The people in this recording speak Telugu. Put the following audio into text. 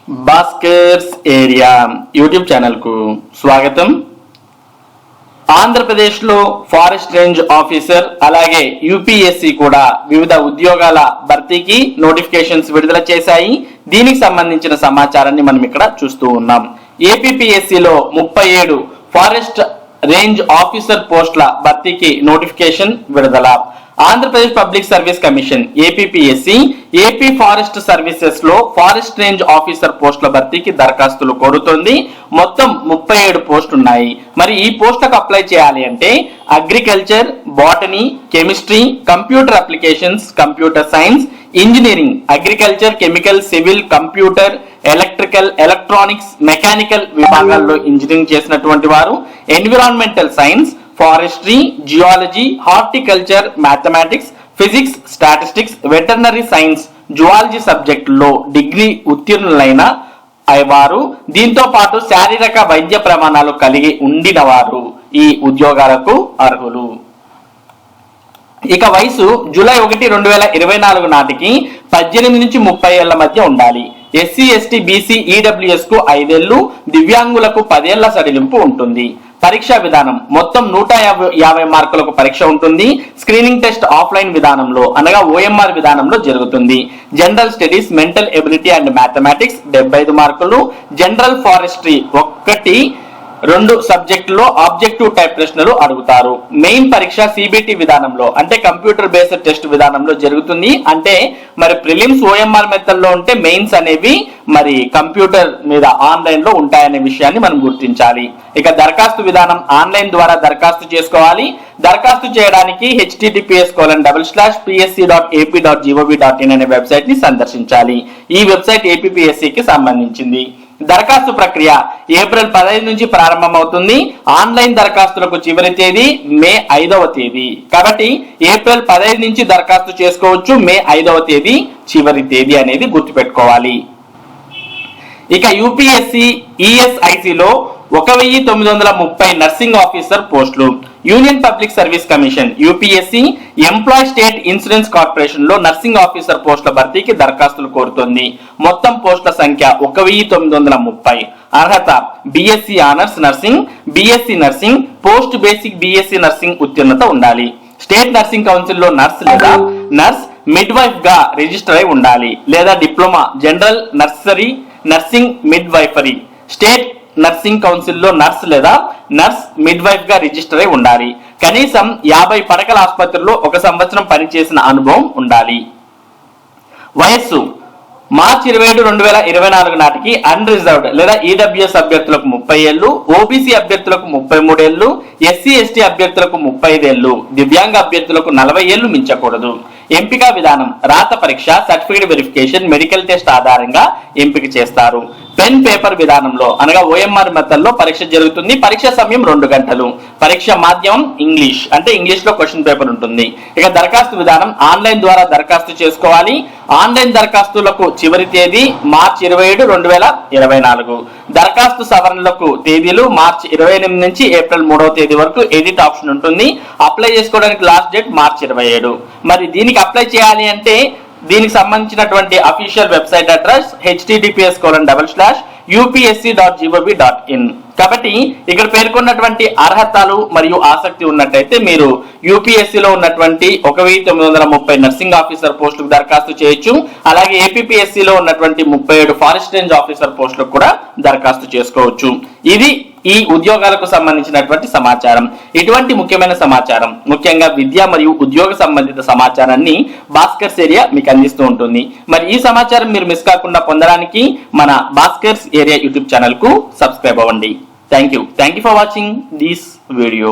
భాస్కర్స్ ఏరియా యూట్యూబ్ ఛానల్ కు స్వాగతం. ఆంధ్రప్రదేశ్ లో ఫారెస్ట్ రేంజ్ ఆఫీసర్ అలాగే యూపీఎస్సీ కూడా వివిధ ఉద్యోగాల భర్తీకి నోటిఫికేషన్స్ విడుదల చేశాయి. దీనికి సంబంధించిన సమాచారాన్ని మనం ఇక్కడ చూస్తూ ఉన్నాం. ఏపీపీఎస్సీలో 37 ఫారెస్ట్ రేంజ్ ఆఫీసర్ పోస్టుల భర్తీకి నోటిఫికేషన్ విడుదల. Andhra Pradesh public Service commission APPSC AP forest services లో ఫారెస్ట్ రేంజ్ ఆఫీసర్ పోస్టుల భర్తీకి దరఖాస్తులు కోరుతోంది. మొత్తం 37 పోస్టులు ఉన్నాయి. మరి ఈ పోస్టులకు అప్లై చేయాలి అంటే agriculture, botany, chemistry, computer applications, computer science, engineering, agriculture, chemical, civil, computer, electrical, electronics, mechanical విభాగాల్లో ఇంజనీరింగ్ చేసినటువంటి వారు, environmental science, forestry, geology, horticulture, mathematics, physics, statistics, veterinary science, zoology సబ్జెక్టులో డిగ్రీ ఉత్తీర్ణులైన వారు, దీంతో పాటు శారీరక వైద్య ప్రమాణాలు కలిగి ఉండిన వారు ఈ ఉద్యోగాలకు అర్హులు. ఇక వయసు జూలై 1, 2024 నాటికి 18 నుంచి 30 ఏళ్ల మధ్య ఉండాలి. ఎస్సీ, ఎస్టీ, బీసీ, ఈడబ్ల్యూఎస్ కు 5 ఏళ్లు, దివ్యాంగులకు 10 ఏళ్ల సడలింపు ఉంటుంది. పరీక్షా విధానం మొత్తం 150 మార్కులకు పరీక్ష ఉంటుంది. స్క్రీనింగ్ టెస్ట్ ఆఫ్లైన్ విధానంలో అనగా ఓఎంఆర్ విధానంలో జరుగుతుంది. General studies, mental ability and mathematics 75 మార్కులు. జనరల్ ఫారెస్ట్రీ 1, 2 సబ్జెక్టులో ఆబ్జెక్టివ్ టైప్ ప్రశ్నలు అడుగుతారు. మెయిన్ పరీక్ష సిబిటి విధానంలో అంటే కంప్యూటర్ బేస్డ్ టెస్ట్ విధానంలో జరుగుతుంది. అంటే మరి ప్రిలిమ్స్ ఓఎంఆర్ మెథడ్ లో ఉంటే మెయిన్స్ అనేవి మరి కంప్యూటర్ మీద ఆన్లైన్ లో ఉంటాయనే విషయాన్ని మనం గుర్తించాలి. ఇక దరఖాస్తు విధానం ఆన్లైన్ ద్వారా దరఖాస్తు చేసుకోవాలి. దరఖాస్తు చేయడానికి https://psc.ap.gov.in అనే వెబ్సైట్ ని సందర్శించాలి. ఈ వెబ్సైట్ ఏపీపీఎస్సీకి సంబంధించింది. దరఖాస్తు ప్రక్రియ ఏప్రిల్ 15 నుంచి ప్రారంభమవుతుంది. ఆన్లైన్ దరఖాస్తులకు చివరి తేదీ మే 5వ తేదీ. కాబట్టి ఏప్రిల్ 15 నుంచి దరఖాస్తు చేసుకోవచ్చు. మే 5వ తేదీ చివరి తేదీ అనేది గుర్తుపెట్టుకోవాలి. ఇక యూపీఎస్సీ ఈఎస్ఐసిలో 1930 నర్సింగ్ ఆఫీసర్ పోస్టులు. Union Public Service Commission UPSC employ state insurance corporation లో నర్సింగ్ ఆఫీసర్ పోస్టుల భర్తీకి దరఖాస్తులు కోరుతోంది. మొత్తం పోస్టుల సంఖ్య 1930. అర్హత BSc honours nursing, BSc nursing, post basic BSc nursing ఉత్తీర్ణత ఉండాలి. స్టేట్ నర్సింగ్ కౌన్సిల్ లో నర్స్ లేదా నర్స్ మిడ్ వైఫ్ గా రిజిస్టర్ అయి ఉండాలి. లేదా diploma general nursing midwifery. State nursing council లో నర్స్ లేదా నర్స్ మిడ్ వైఫ్ గా రిజిస్టర్ అయి ఉండాలి. కనీసం 50 పడకల ఆసుపత్రిలో 1 సంవత్సరం పనిచేసిన అనుభవం ఉండాలి. వయస్సు మార్చి 27, 2024 నాటికి అన్రిజర్వ్డ్ లేదా ఈడబ్ల్యూఎస్ అభ్యర్థులకు 30 ఏళ్లు, ఓబీసీ అభ్యర్థులకు 33 ఏళ్లు, ఎస్సీ ఎస్టీ అభ్యర్థులకు 35 ఏళ్లు, దివ్యాంగ అభ్యర్థులకు 40 ఏళ్లు మించకూడదు. ఎంపిక విధానం రాత పరీక్ష, సర్టిఫికేట్ వెరిఫికేషన్, మెడికల్ టెస్ట్ ఆధారంగా ఎంపిక చేస్తారు. పెన్ పేపర్ విధానంలో అనగా ఓఎంఆర్ మెథడ్ లో పరీక్ష జరుగుతుంది. పరీక్ష సమయం 2 గంటలు. పరీక్ష మాధ్యమం ఇంగ్లీష్ అంటే ఇంగ్లీష్ లో క్వశ్చన్ పేపర్ ఉంటుంది. ఇక దరఖాస్తు విధానం ఆన్లైన్ ద్వారా దరఖాస్తు చేసుకోవాలి. ఆన్లైన్ దరఖాస్తులకు చివరి తేదీ మార్చి 27, 2024. దరఖాస్తు సవరణలకు తేదీలు మార్చి 28 నుంచి ఏప్రిల్ 3వ తేదీ వరకు ఎడిట్ ఆప్షన్ ఉంటుంది. అప్లై చేసుకోవడానికి లాస్ట్ డేట్ మార్చి 27. మరి దీనికి అప్లై చేయాలి అంటే దీనికి సంబంధించినటువంటి అఫీషియల్ వెబ్సైట్ అడ్రస్ https://upsc.gov.in. కాబట్టి ఇక్కడ పేర్కొన్నటువంటి అర్హతలు మరియు ఆసక్తి ఉన్నట్టయితే మీరు యూపీఎస్సీలో ఉన్నటువంటి 1930 నర్సింగ్ ఆఫీసర్ పోస్టులకు దరఖాస్తు చేయొచ్చు. అలాగే ఏపీపీఎస్సీలో ఉన్నటువంటి 37 ఫారెస్ట్ రేంజ్ ఆఫీసర్ పోస్టులకు కూడా దరఖాస్తు చేసుకోవచ్చు. ఇది ఈ ఉద్యోగాలకు సంబంధించినటువంటి సమాచారం. ఇటువంటి ముఖ్యమైన సమాచారం, ముఖ్యంగా విద్య మరియు ఉద్యోగ సంబంధిత సమాచారాన్ని భాస్కర్స్ ఏరియా మీకు అందిస్తూ ఉంటుంది. మరి ఈ సమాచారం మీరు మిస్ కాకుండా పొందడానికి మన భాస్కర్స్ ఏరియా యూట్యూబ్ ఛానల్ కు సబ్స్క్రైబ్ అవ్వండి. Thank you for watching this video.